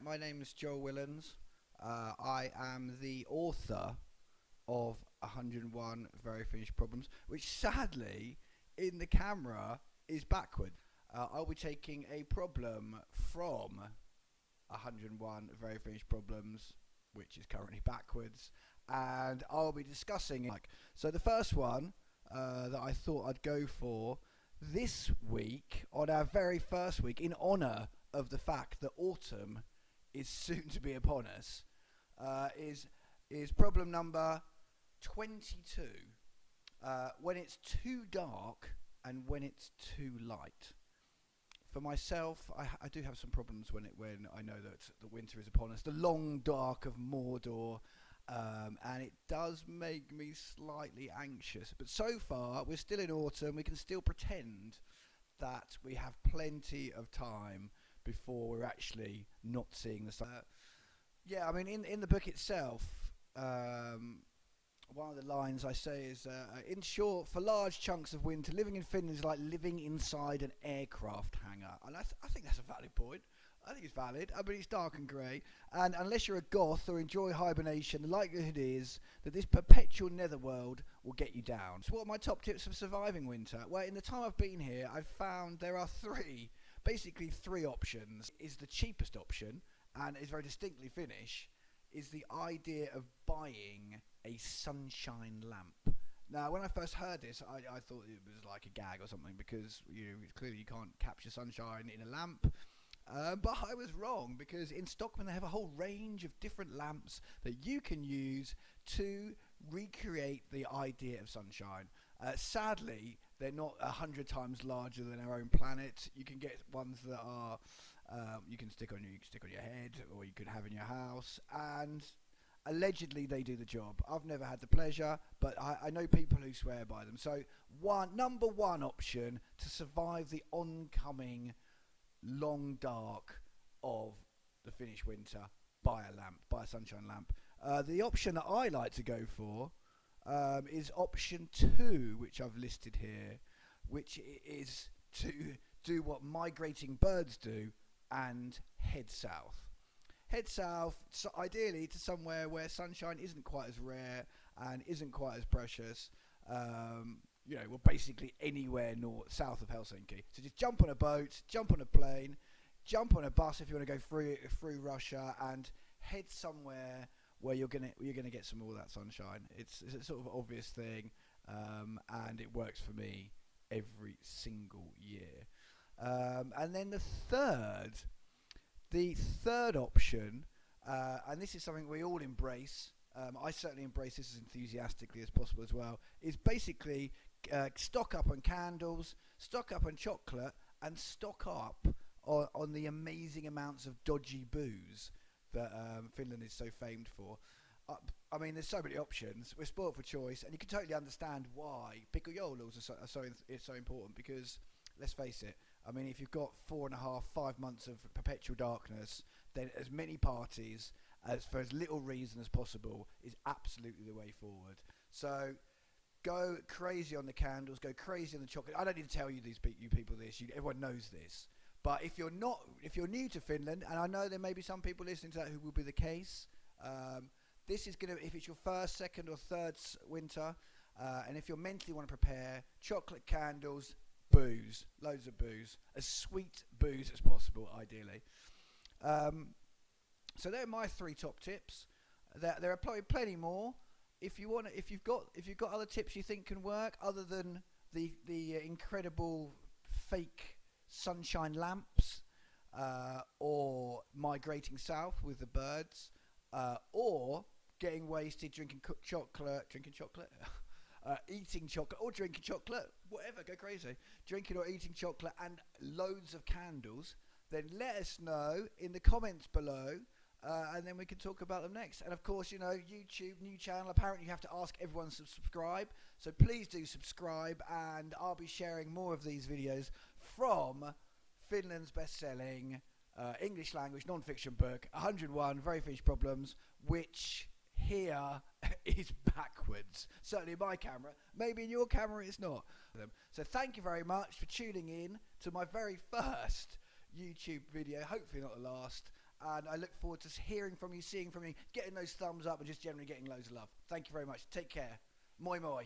my name is Joel Willens. I am the author of 101 Very Finnish Problems, which sadly, in the camera, is backward. I'll be taking a problem from 101 Very Finnish Problems, which is currently backwards, and I'll be discussing it. So the first one that I thought I'd go for this week, on our very first week, in honour of the fact that autumn is soon to be upon us, is problem number 22. When it's too dark and when it's too light. For myself, I do have some problems when I know that the winter is upon us, the long dark of Mordor, and it does make me slightly anxious. But so far, we're still in autumn. We can still pretend that we have plenty of time before we're actually not seeing the sun. Yeah, I mean, in the book itself, one of the lines I say is, in short, for large chunks of winter, living in Finland is like living inside an aircraft hangar. And I think that's a valid point. I think it's valid. I mean, it's dark and grey. And unless you're a goth or enjoy hibernation, the likelihood is that this perpetual netherworld will get you down. So what are my top tips for surviving winter? Well, in the time I've been here, I've found there are basically three options. Is the cheapest option, and is very distinctly Finnish, is the idea of buying a sunshine lamp. Now, when I first heard this, I thought it was like a gag or something, because clearly you can't capture sunshine in a lamp. But I was wrong, because in Stockholm they have a whole range of different lamps that you can use to recreate the idea of sunshine. Sadly, they're not 100 times larger than our own planet. You can get ones that are you can stick on your head, or you could have in your house, and allegedly they do the job. I've never had the pleasure, but I know people who swear by them. So number one option to survive the oncoming long dark of the Finnish winter: buy a sunshine lamp. The option that I like to go for is option 2, which I've listed here, which is to do what migrating birds do and head south. Head south, so ideally to somewhere where sunshine isn't quite as rare and isn't quite as precious. Well, basically anywhere south of Helsinki. So just jump on a boat, jump on a plane, jump on a bus if you want to go through Russia, and head somewhere where you're gonna get some more of that sunshine. It's a sort of obvious thing, and it works for me every single year. And then the third option, and this is something we all embrace. I certainly embrace this as enthusiastically as possible as well, is basically stock up on candles, stock up on chocolate, and stock up on the amazing amounts of dodgy booze that Finland is so famed for. I mean, there's so many options. We're spoilt for choice, and you can totally understand why pikkujoulut are so important, because let's face it, I mean, if you've got 4.5-5 months of perpetual darkness, then as many parties for as little reason as possible is absolutely the way forward. So go crazy on the candles, go crazy on the chocolate. I don't need to tell you people this. Everyone knows this. But if you're new to Finland, and I know there may be some people listening to that who will be the case, this is if it's your first, second, or third winter, and if you mentally want to prepare, chocolate, candles, booze, loads of booze, as sweet booze as possible, ideally. So they're my 3 top tips. There are probably plenty more. If you've got other tips you think can work, other than the incredible fake sunshine lamps, or migrating south with the birds, or getting wasted, drinking chocolate, eating chocolate or drinking chocolate, whatever, go crazy, drinking or eating chocolate and loads of candles, then let us know in the comments below, and then we can talk about them next. And of course, YouTube, new channel, apparently you have to ask everyone to subscribe, so please do subscribe, and I'll be sharing more of these videos from Finland's best-selling English language non-fiction book, 101 Very Finnish Problems, which here is backwards. Certainly in my camera. Maybe in your camera it's not. So thank you very much for tuning in to my very first YouTube video, hopefully not the last, and I look forward to hearing from you, seeing from you, getting those thumbs up, and just generally getting loads of love. Thank you very much. Take care. Moi moi.